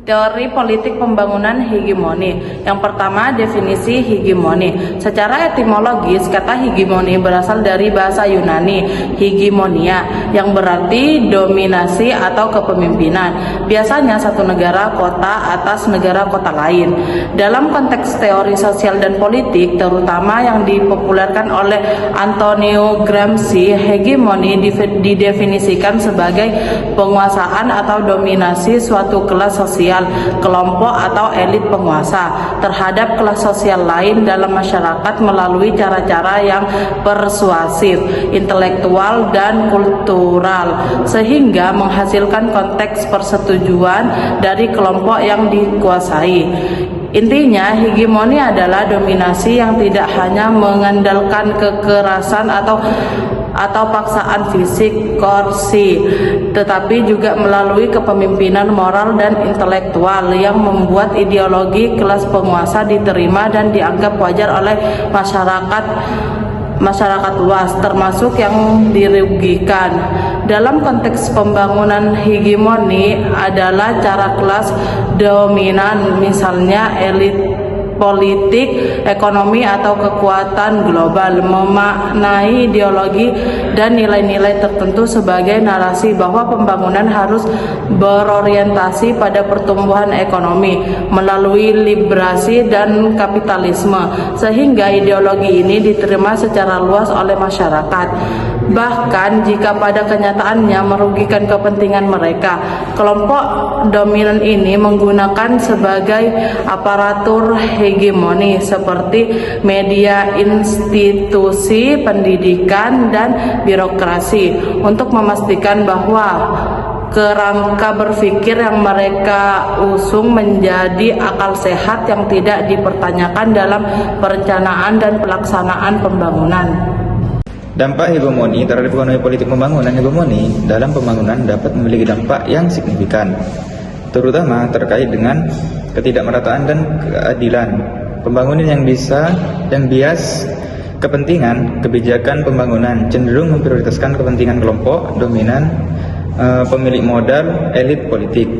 Teori politik pembangunan hegemoni. Yang pertama, definisi hegemoni. Secara etimologis, kata hegemoni berasal dari bahasa Yunani hegemonia, yang berarti dominasi atau kepemimpinan. Biasanya satu negara kota atas negara kota lain. Dalam konteks teori sosial dan politik, terutama yang dipopulerkan oleh Antonio Gramsci, hegemoni didefinisikan sebagai penguasaan atau dominasi suatu kelas sosial, kelompok atau elit penguasa terhadap kelas sosial lain dalam masyarakat melalui cara-cara yang persuasif, intelektual, dan kultural, sehingga menghasilkan konteks persetujuan dari kelompok yang dikuasai. Intinya, hegemoni adalah dominasi yang tidak hanya mengandalkan kekerasan atau paksaan fisik, coerci, tetapi juga melalui kepemimpinan moral dan intelektual yang membuat ideologi kelas penguasa diterima dan dianggap wajar oleh masyarakat luas, termasuk yang dirugikan. Dalam konteks pembangunan hegemoni adalah cara kelas dominan, misalnya elit politik, ekonomi, atau kekuatan global, memaknai ideologi dan nilai-nilai tertentu sebagai narasi bahwa pembangunan harus berorientasi pada pertumbuhan ekonomi melalui liberasi dan kapitalisme, sehingga ideologi ini diterima secara luas oleh masyarakat. Bahkan jika pada kenyataannya merugikan kepentingan mereka, kelompok dominan ini menggunakan sebagai aparatur hegemoni seperti media, institusi pendidikan, dan birokrasi untuk memastikan bahwa kerangka berpikir yang mereka usung menjadi akal sehat yang tidak dipertanyakan dalam perencanaan dan pelaksanaan pembangunan. Dampak hegemoni terhadap ekonomi politik pembangunan. Hegemoni dalam pembangunan dapat memiliki dampak yang signifikan, terutama terkait dengan ketidakmerataan dan keadilan. Pembangunan yang bias kepentingan kebijakan pembangunan cenderung memprioritaskan kepentingan kelompok dominan, pemilik modal, elit politik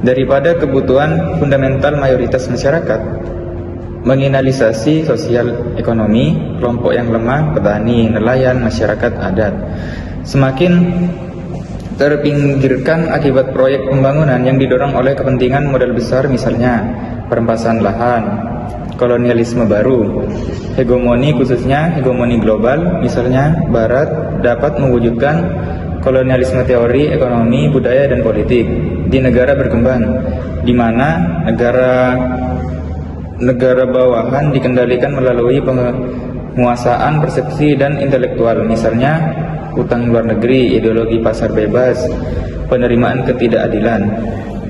daripada kebutuhan fundamental mayoritas masyarakat. Menginalisasi sosial ekonomi kelompok yang lemah, petani, nelayan, masyarakat adat, semakin terpinggirkan akibat proyek pembangunan yang didorong oleh kepentingan modal besar, misalnya perampasan lahan, kolonialisme baru. Hegemoni, khususnya hegemoni global, misalnya Barat, dapat mewujudkan kolonialisme teori, ekonomi, budaya, dan politik di negara berkembang, di mana negara bawahan dikendalikan melalui penguasaan persepsi dan intelektual, misalnya utang luar negeri, ideologi pasar bebas, penerimaan ketidakadilan.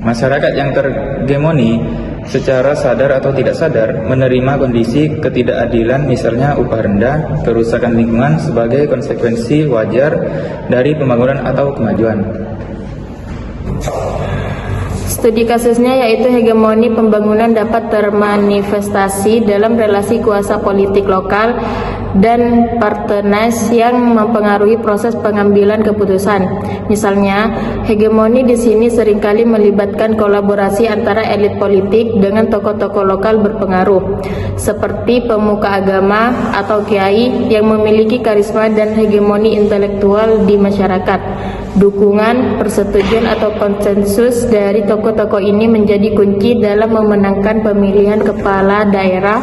Masyarakat yang terhegemoni secara sadar atau tidak sadar menerima kondisi ketidakadilan, misalnya upah rendah, kerusakan lingkungan sebagai konsekuensi wajar dari pembangunan atau kemajuan. Studi kasusnya yaitu hegemoni pembangunan dapat termanifestasi dalam relasi kuasa politik lokal dan partenas yang mempengaruhi proses pengambilan keputusan. Misalnya, hegemoni di sini seringkali melibatkan kolaborasi antara elit politik dengan tokoh-tokoh lokal berpengaruh, seperti pemuka agama atau kiai yang memiliki karisma dan hegemoni intelektual di masyarakat. Dukungan, persetujuan, atau konsensus dari tokoh-tokoh ini menjadi kunci dalam memenangkan pemilihan kepala daerah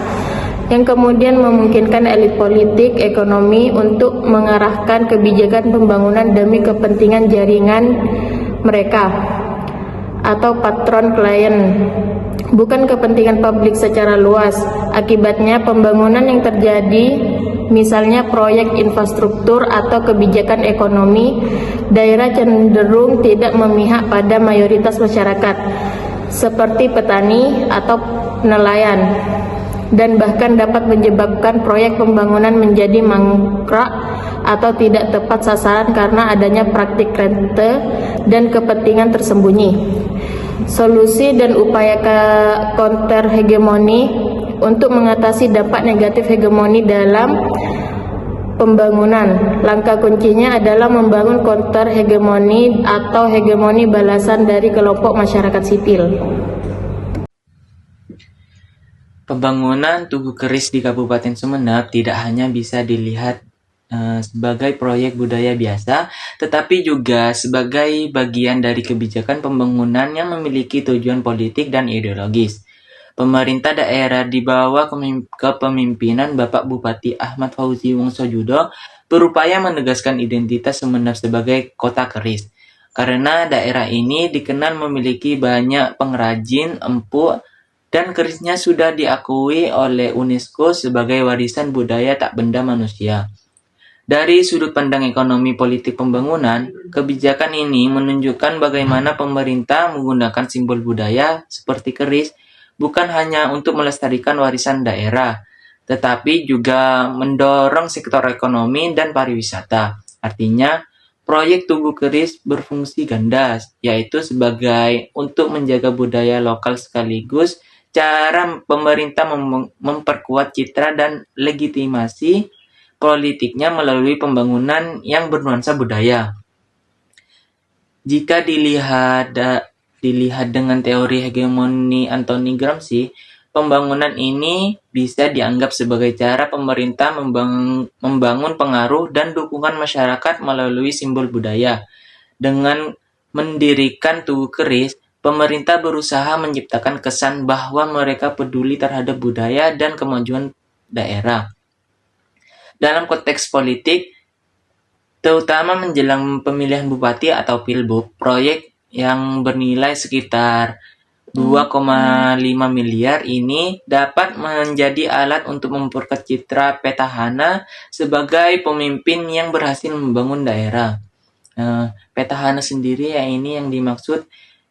yang kemudian memungkinkan elit politik ekonomi untuk mengarahkan kebijakan pembangunan demi kepentingan jaringan mereka atau patron klien, bukan kepentingan publik secara luas. Akibatnya pembangunan yang terjadi misalnya proyek infrastruktur atau kebijakan ekonomi, daerah cenderung tidak memihak pada mayoritas masyarakat, seperti petani atau nelayan, dan bahkan dapat menyebabkan proyek pembangunan menjadi mangkrak atau tidak tepat sasaran karena adanya praktik rente dan kepentingan tersembunyi. Solusi dan upaya counter hegemoni untuk mengatasi dampak negatif hegemoni dalam pembangunan. Langkah kuncinya adalah membangun counter hegemoni atau hegemoni balasan dari kelompok masyarakat sipil. Pembangunan Tugu Keris di Kabupaten Sumeneb tidak hanya bisa dilihat sebagai proyek budaya biasa, tetapi juga sebagai bagian dari kebijakan pembangunan yang memiliki tujuan politik dan ideologis. Pemerintah daerah di bawah kepemimpinan Bapak Bupati Ahmad Fauzi Wongsojudo berupaya menegaskan identitas Sumeneb sebagai kota keris, karena daerah ini dikenal memiliki banyak pengrajin empuk dan kerisnya sudah diakui oleh UNESCO sebagai warisan budaya tak benda manusia. Dari sudut pandang ekonomi politik pembangunan, kebijakan ini menunjukkan bagaimana pemerintah menggunakan simbol budaya seperti keris bukan hanya untuk melestarikan warisan daerah, tetapi juga mendorong sektor ekonomi dan pariwisata. Artinya, proyek Tugu Keris berfungsi ganda, yaitu sebagai untuk menjaga budaya lokal sekaligus cara pemerintah memperkuat citra dan legitimasi politiknya melalui pembangunan yang bernuansa budaya. Jika dilihat dengan teori hegemoni Anthony Gramsci, pembangunan ini bisa dianggap sebagai cara pemerintah membangun pengaruh dan dukungan masyarakat melalui simbol budaya. Dengan mendirikan Tugu Keris, pemerintah berusaha menciptakan kesan bahwa mereka peduli terhadap budaya dan kemajuan daerah. Dalam konteks politik, terutama menjelang pemilihan bupati atau pilbub, proyek yang bernilai sekitar 2,5 miliar ini dapat menjadi alat untuk memperkuat citra petahana sebagai pemimpin yang berhasil membangun daerah. Petahana sendiri ini yang dimaksud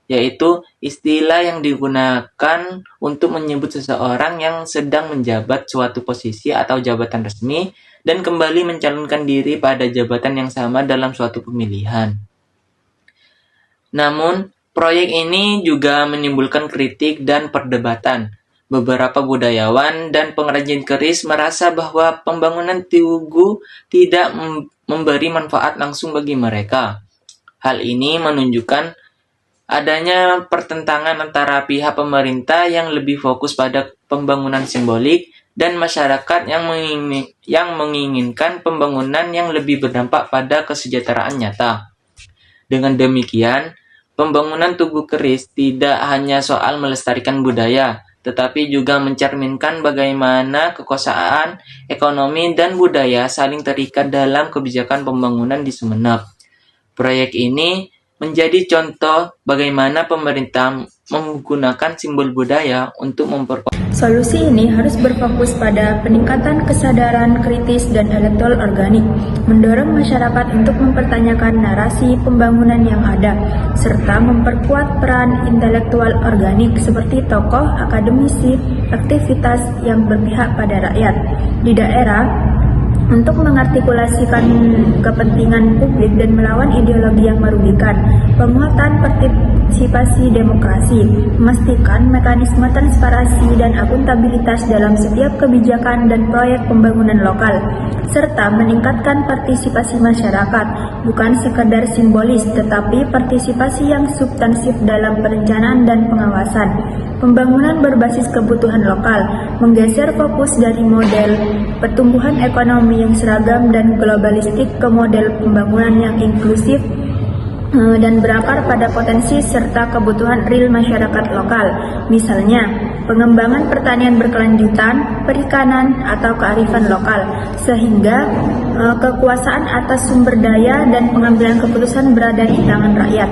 yaitu istilah yang digunakan untuk menyebut seseorang yang sedang menjabat suatu posisi atau jabatan resmi dan kembali mencalonkan diri pada jabatan yang sama dalam suatu pemilihan. Namun, proyek ini juga menimbulkan kritik dan perdebatan. Beberapa budayawan dan pengrajin keris merasa bahwa pembangunan tugu tidak memberi manfaat langsung bagi mereka. Hal ini menunjukkan adanya pertentangan antara pihak pemerintah yang lebih fokus pada pembangunan simbolik dan masyarakat yang menginginkan pembangunan yang lebih berdampak pada kesejahteraan nyata. Dengan demikian, pembangunan Tugu Keris tidak hanya soal melestarikan budaya, tetapi juga mencerminkan bagaimana kekuasaan, ekonomi, dan budaya saling terikat dalam kebijakan pembangunan di Sumeneb. Proyek ini menjadi contoh bagaimana pemerintah menggunakan simbol budaya untuk memperkuat. Solusi ini harus berfokus pada peningkatan kesadaran kritis dan elektoral organik, mendorong masyarakat untuk mempertanyakan narasi pembangunan yang ada, serta memperkuat peran intelektual organik seperti tokoh, akademisi, aktivitas yang berpihak pada rakyat di daerah, untuk mengartikulasikan kepentingan publik dan melawan ideologi yang merugikan. Penguatan partisipasi demokrasi, memastikan mekanisme transparansi dan akuntabilitas dalam setiap kebijakan dan proyek pembangunan lokal, serta meningkatkan partisipasi masyarakat, bukan sekedar simbolis, tetapi partisipasi yang substansif dalam perencanaan dan pengawasan. Pembangunan berbasis kebutuhan lokal, menggeser fokus dari model pertumbuhan ekonomi yang seragam dan globalistik ke model pembangunan yang inklusif dan berakar pada potensi serta kebutuhan real masyarakat lokal. Misalnya, pengembangan pertanian berkelanjutan, perikanan, atau kearifan lokal, sehingga kekuasaan atas sumber daya dan pengambilan keputusan berada di tangan rakyat.